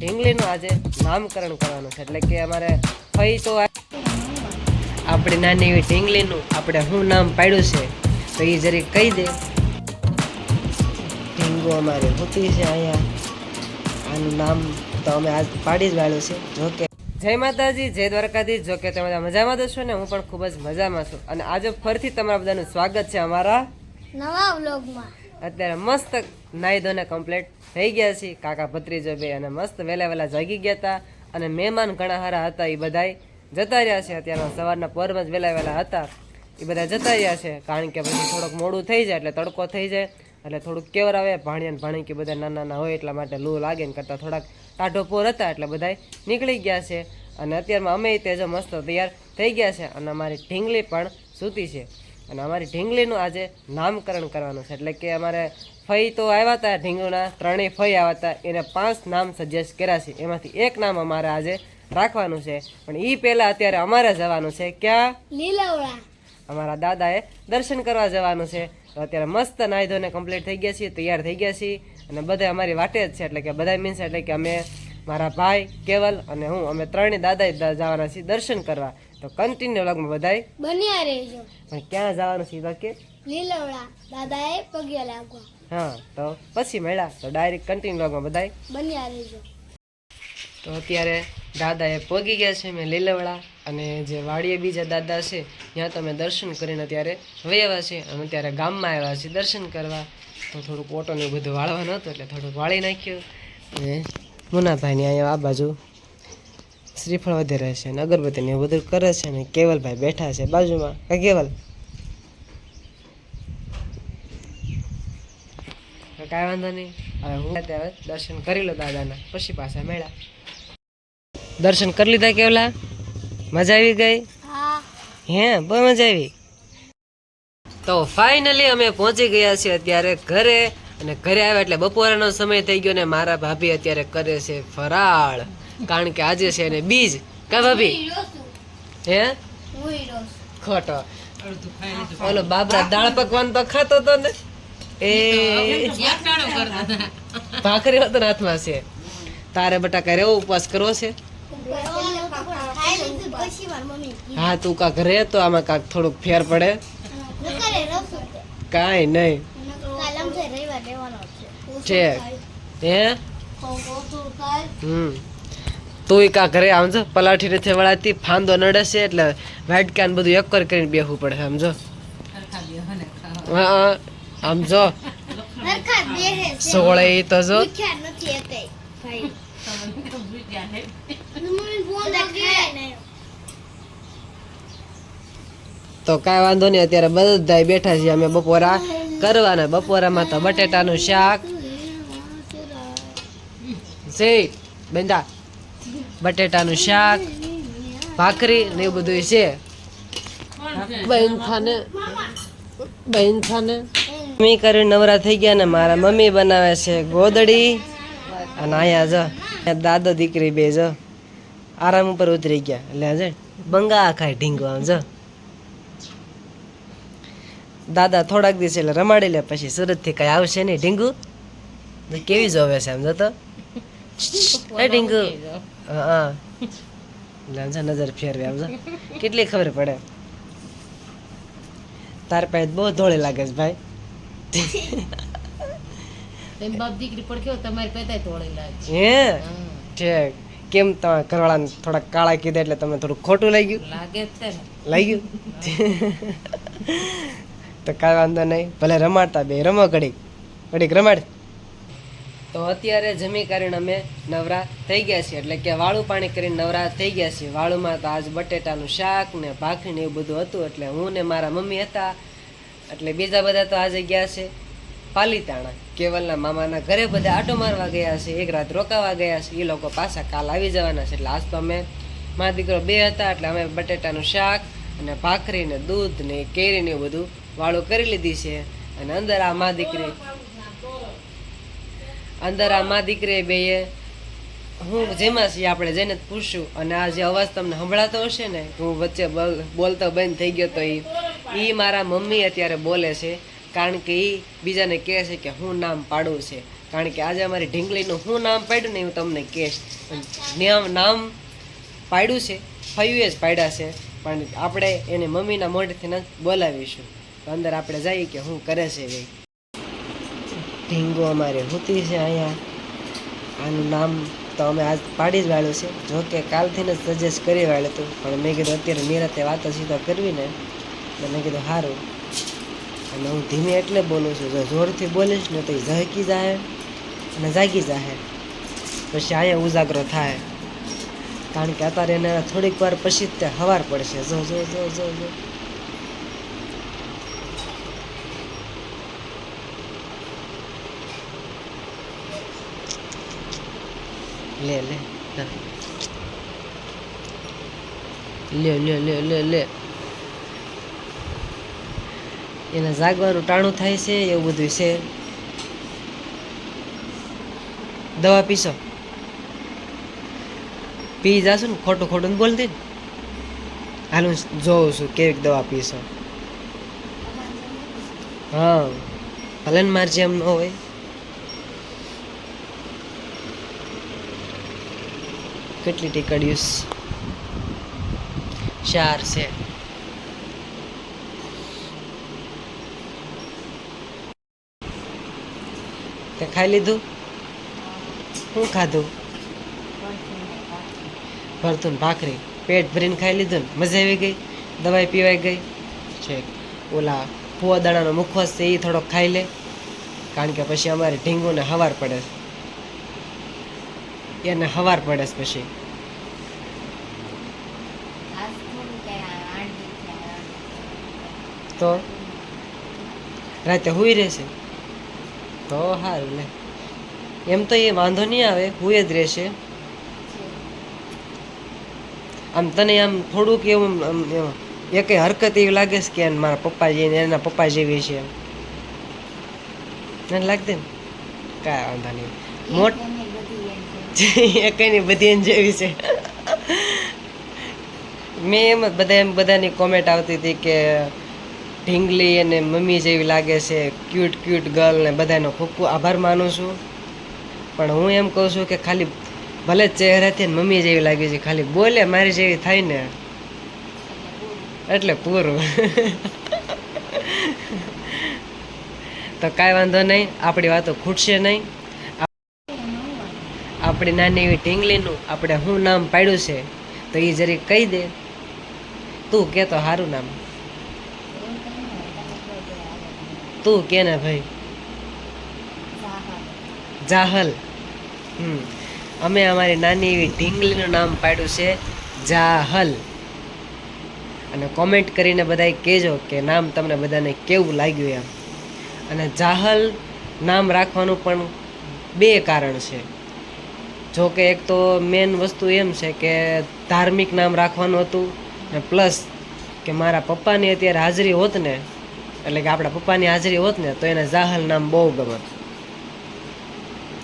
ઢીંગલીનું આજે નામકરણ કરવાનું છે. એટલે કે અમારે ફઈ તો આપણી નાની એવી ઢીંગલીનું આપણે શું નામ પાડ્યું છે તો એ જરીક કહી દે. ઢીંગુ અમારે હોતી છે અહીંયા. આનું નામ તો અમે આજ પાડી જ વાળ્યું છે. જોકે જય માતાજી, જય દ્વારકાધીશ. જોકે તમે બધા મજામાં તો છો ને, હું પણ ખૂબ જ મજામાં છું. અને આજે ફરીથી તમારા બધાનું સ્વાગત છે અમારા નવા વ્લોગમાં. અત્યારે મસ્ત નાઈ ધોને કમ્પ્લીટ થઈ ગયા છે. કાકા ભત્રીજો બે અને મસ્ત વહેલા વહેલા જાગી ગયા હતા. અને મહેમાન ઘણા સારા હતા, એ બધાય જતા રહ્યા છે. અત્યારના સવારના પોરમાં જ વહેલા વહેલા હતા, એ બધા જતા રહ્યા છે. કારણ કે પછી થોડુંક મોડું થઈ જાય એટલે તડકો થઈ જાય એટલે થોડુંક કેવર આવે. ભાણિયા ભાણી કે બધા નાના નાના હોય એટલા માટે લૂ લાગે ને કરતાં થોડાક ટાઢો પોર હતા એટલે બધાય નીકળી ગયા છે. અને અત્યારમાં અમે તે જો મસ્ત તૈયાર થઈ ગયા છે. અને અમારી ઢીંગલી પણ સૂતી છે. અને અમારી ઢીંગલીનું આજે નામકરણ કરવાનું છે. એટલે કે અમારે ફઈ તો આવ્યા હતા, ઢીંગલીના ત્રણેય ફઈ આવ્યા હતા, એને 5 નામ સજેસ્ટ કર્યા છે. એમાંથી એક નામ અમારે આજે રાખવાનું છે. પણ એ પહેલાં અત્યારે અમારે જવાનું છે ક્યાં? લીલવડા. અમારા દાદાએ દર્શન કરવા જવાનું છે. તો અત્યારે મસ્ત નાહી ધોઈને કમ્પ્લીટ થઈ ગયા છીએ, તૈયાર થઈ ગયા છીએ. અને બધા અમારી વાટે જ છે. એટલે કે બધા મીન્સ એટલે કે અમે, મારા ભાઈ કેવલ અને હું, અમે ત્રણેય દાદા જવાના છીએ દર્શન કરવા. તો કન્ટિન્યુ વ્લોગમાં બધાય બન્યા રહેજો. પણ ક્યાં જવાનું છે તો કે લીલવડા દાદાએ પગે લાગવા. હા, તો પછી મળ્યા. તો ડાયરેક્ટ કન્ટિન્યુ વ્લોગમાં બધાય બન્યા રહેજો. તો અત્યારે દાદાએ પહોંચી ગયા છે મેં લીલવડા. અને જે વાડીએ બીજા દાદા છે ત્યાં તો અમે દર્શન કરીને અત્યારે વહ્યા છે. અમે અત્યારે ગામમાં આવ્યા છીએ દર્શન કરવા. તો થોડુંક ઓટોને એવું બધું વાળવાનું હતું એટલે થોડુંક વાળી નાખ્યું. અને મુનાભાઈની અહીંયા આ બાજુ શ્રીફળ વધારે છે ને અગરબત્તીને એવું બધું કરે છે. ને કેવલભાઈ બેઠા છે બાજુમાં. કા કેવલ? કાંઈ વાંધો નહીં. હવે હું અત્યારે દર્શન કરી લો દાદાના, પછી પાછા મેળા. દર્શન કરી લીધા કેવલા? મજા આવી ગઈ? હા. હે, બહુ મજા આવી. તો ફાઇનલી અમે પહોંચી ગયા છીએ અત્યારે ઘરે. અને ઘરે આવ્યા એટલે બપોરનો સમય થઈ ગયો ને મારા ભાભી અત્યારે કરે છે ફરાળ. કારણ કે આજે છે ને બીજ. કા ભાભી? હે, ખોટો. ઓલો બાબરા દાળ પકવાન તો ખાતો તો ને, એ ભાખરી હતો ને હાથમાં છે. તારે બટાકા રેવો ઉપવાસ કરવો છે? હા, તું કાંક રે તો આમાં કાંક થોડુંક ફેર પડે. કાંઈ નહીં છે. હે, તું કાંક રે. સમજો પલાઠી નથી વળાતી, ફાંદો નડે છે એટલે વાટકા ને બધું એક કરીને બેસવું પડે. સમજો? હા, સમજો સોળે તો જો તો કાંઈ વાંધો નહીં. અત્યારે બધા બેઠા છીએ અમે બપોરા કરવાના. બપોરામાં તો બટેટાનું શાક છે, બેંદા બટેટાનું શાક, ભાખરી ને એવું બધું છે. બહેન થાને મમ્મી કરીને નવરા થઈ ગયા ને મારા મમ્મી બનાવે છે ગોદડી. અને અહીંયા જો દાદો દીકરી બે જો આરામ ઉપર ઉતરી ગયા. એટલે આજે બંગા ખાય ઢીંગો. આમ જો દાદા થોડાક દિવસ એટલે રમાડી લે, પછી સુરતથી કઈ આવશે નહીં. ઢીંગુ કેવી જોવે છે આમ જતો ઢીંગુ. હા, એટલે આમ નજર ફેરવે. આમ જો કેટલી ખબર પડે. તાર પાસે બહુ ધોળી લાગે છે ભાઈ. હે છે કેમ? તમે ઘરવાળાને થોડાક કાળા કીધા એટલે તમને થોડું ખોટું લાગ્યું? લાગ્યું તો કાંઈ વાંધો નહીં, ભલે રમાડતા બે રમો ઘડીક રમાડ. તો અત્યારે જમી કરીને અમે નવરા થઈ ગયા છીએ. એટલે કે વાળું પાણી કરીને નવરા થઈ ગયા છીએ. વાળુમાં તો આજ બટેટાનું શાક ને ભાખરી ને એવું બધું હતું. એટલે હું ને મારા મમ્મી હતા. એટલે બીજા બધા તો આજે ગયા છે પાલીતાણા, કેવલના મામાના ઘરે બધા આટો મારવા ગયા છે. એક રાત રોકાવા ગયા છે. એ લોકો પાછા કાલ આવી જવાના છે. એટલે આજ તો અમે મા દીકરો બે હતા. એટલે અમે બટેટાનું શાક અને ભાખરી ને દૂધ ને કેરી ને એવું બધું વાળું કરી લીધી છે. અને અંદર આ મા દીકરી બેએ હું જેમાં છીએ આપણે જઈને પૂછશું. અને આ જે અવાજ તમને સંભળાતો હશે ને, હું વચ્ચે બોલતો બંધ થઈ ગયો, તો એ મારા મમ્મી અત્યારે બોલે છે. કારણ કે એ બીજાને કહે છે કે હું નામ પાડું છે. કારણ કે આજે અમારી ઢીંગલીનું શું નામ પાડ્યું ને હું તમને કહીશ. નામ પાડ્યું છે ફયુએ જ પાડ્યા છે, પણ આપણે એને મમ્મીના મોઢેથી ન બોલાવીશું. તો અંદર આપણે જઈએ કે શું કરે છે ભાઈ. ઢીંગો અમારે હોતી છે અહીંયા. આનું નામ તો અમે આજ પાડી જ વાળ્યું છે, જો કે કાલથી જ સજેસ્ટ કરી વાળ્યું હતું, પણ મેં કીધું અત્યારે નિરાતે વાતો સીધો કરવી ને, એટલે મેં કીધું સારું. અને હું ધીમે એટલે બોલું છું, જો જોરથી બોલીશ ને તો એ ઝહકી જાય અને જાગી જાય, પછી અહીંયા ઉજાગરો થાય. કારણ કે અત્યારે એને થોડીક વાર પછી જ તે સવાર પડશે. જો જો જો જો જો લે લે લે લે લે લે લે એને જાગવાનું ટાણું થાય છે, એવું બધું છે. દવા પીશો? પી જાશું ને, ખોટું ખોટું ને બોલતી ને. હાલ હું જોઉં છું કેવી દવા પીશો. હા ભલે ને મારે જેમ ન હોય. કેટલી ટીકડીયું? 4 છે. તે ખાઈ લીધું? શું ખાધું? ભરતું ને ભાખરી પેટ ભરીને ખાઈ લીધું ને? મજા આવી ગઈ? દવાઈ પીવાઈ ગઈ છે? ઓલા પૂવા દાણાનો મુખવાસ છે એ થોડોક ખાઈ લે, કારણ કે પછી અમારે ઢીંગુને હવાર પડે, એને હવાર પડે પછી. તો રાતે હુઈ રહેશે તો સારું લે. એમ તો એ વાંધો નહીં આવે, હુઈ જ રહેશે. આમ તને આમ થોડુંક એવું એક હરકત એવી લાગે છે કે મારા પપ્પા જેવી એના પપ્પા જેવી છે, એને લાગતી ને? કાંઈ વાંધો નહીં, મોટ એકની બધી એને જેવી છે. મેં એમ જ બધાની કોમેન્ટ આવતી હતી કે ઢીંગલી અને મમ્મી જેવી લાગે છે, ક્યુટ ક્યુટ ગર્લ, ને બધાનો ખૂબ ખૂબ આભાર માનું છું. પણ હું એમ કહું છું કે ખાલી ભલે ચહેરાથી મમ્મી જેવી લાગે છે, ખાલી બોલે મારી જેવી થાય ને એટલે પૂરું. તો કાંઈ વાંધો નહીં, આપણી વાતો ખૂટશે નહીં. આપણી નાની એવી ઢીંગલીનું આપણે શું નામ પાડ્યું છે તો એ જરી કહી દે. તું કે તો સારું નામ, તું કે ને ભાઈ. જાહલ. અમે અમારી નાની એવી ઢીંગલીનું નામ પાડ્યું છે જાહલ. અને કોમેન્ટ કરીને બધાએ કહેજો કે નામ તમને બધાને કેવું લાગ્યું એમ. અને જાહલ નામ રાખવાનું પણ 2 કારણ છે. જો કે એક તો મેન વસ્તુ એમ છે કે ધાર્મિક નામ રાખવાનું હતું, ને પ્લસ કે મારા પપ્પાની અત્યારે હાજરી હોત ને, એટલે કે આપણા પપ્પાની હાજરી હોત ને તો એને જાહલ નામ બહુ ગમત.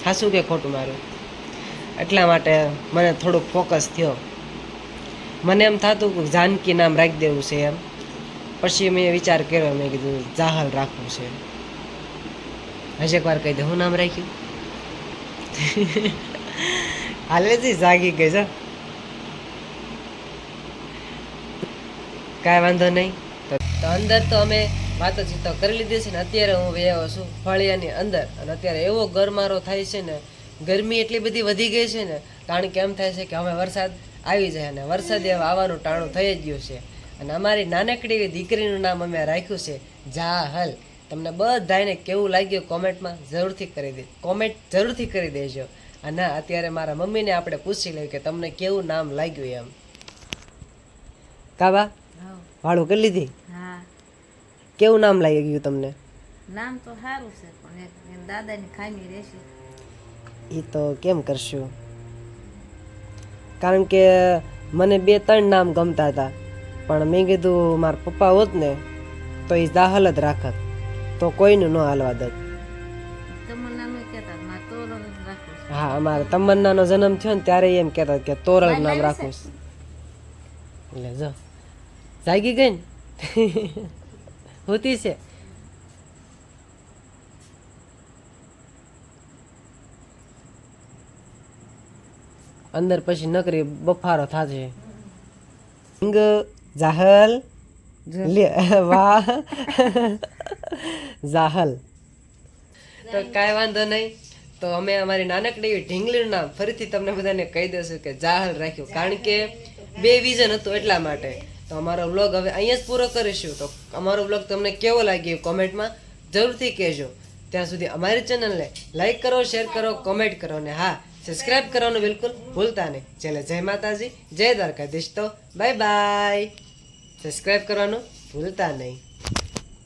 હાસું કે ખોટું મારું? એટલા માટે મને થોડુંક ફોકસ થયો. મને એમ થતું કે જાનકી નામ રાખી દેવું છે એમ, પછી મેં વિચાર કર્યો, મેં કીધું જાહલ રાખવું છે. હજી એક વાર કહી દે, હું નામ રાખ્યું? હાલેથી જાગી ગઈ છે. કાંઈ વાંધો નહીં. તો અંદર તો અમે વાતો ચીતો કરી લીધી છે ને અત્યારે હું આવ્યો છું ફળિયાની અંદર. અને અત્યારે એવો ગરમારો થાય છે ને, ગરમી એટલી બધી વધી ગઈ છે ને, કારણ કે એમ થાય છે કે હવે વરસાદ આવી જાય, અને વરસાદ હવે આવવાનું ટાણું થઈ જ ગયું છે. અને અમારી નાનકડી એવી દીકરીનું નામ અમે રાખ્યું છે જાહલ. તમને બધાને કેવું લાગ્યું કોમેન્ટમાં જરૂરથી કરી દેજો. અને અત્યારે મારા મમ્મીને આપણે પૂછી લઈએ કે તમને કેવું નામ લાગ્યું એમ. કાબા વાળું કરી લીધી? હા, કેવું નામ લાગી ગયું તમને? નામ તો સારું છે, પણ એક દાદાની ખામી રહેશે. એ તો કેમ કરશું? કારણ કે મને 2-3 નામ ગમતા હતા, પણ મેં કીધું મારા પપ્પા હોત ને તો એ જાહલ જ રાખત, તો કોઈનું ન હાલવા દત. તમન્નાનું કહેતા મારે તોરણ જ રાખવું છે. હા, અમારે તમન્નાનો જન્મ થયો ને ત્યારે એમ કહેતા કે તોરલ નામ રાખવું છે. એટલે જો જાગી ગઈ ને હોતી છે. અંદર પછી નકરી બફારો થશે હિંગ જાહલ લે વાહ જાહલ તો કાંઈ વાંધો નહીં તો અમે અમારી નાનકડી એવી ઢીંગલીનું નામ ફરીથી તમને બધાને કહી દઈશું કે જાહલ રાખ્યું કારણ કે 2 વિઝન હતું એટલા માટે તો અમારો વ્લોગ હવે અહીંયા જ પૂરો કરીશું તો અમારો વ્લોગ તમને કેવો લાગ્યો કોમેન્ટમાં જરૂરથી કહેજો ત્યાં સુધી અમારી ચેનલને લાઈક કરો શેર કરો કોમેન્ટ કરો અને હા સબસ્ક્રાઇબ કરવાનું બિલકુલ ભૂલતા નહીં ચાલે જય માતાજી જય દ્વારકાધીશ તો બાય બાય સબસ્ક્રાઇબ કરવાનું ભૂલતા નહીં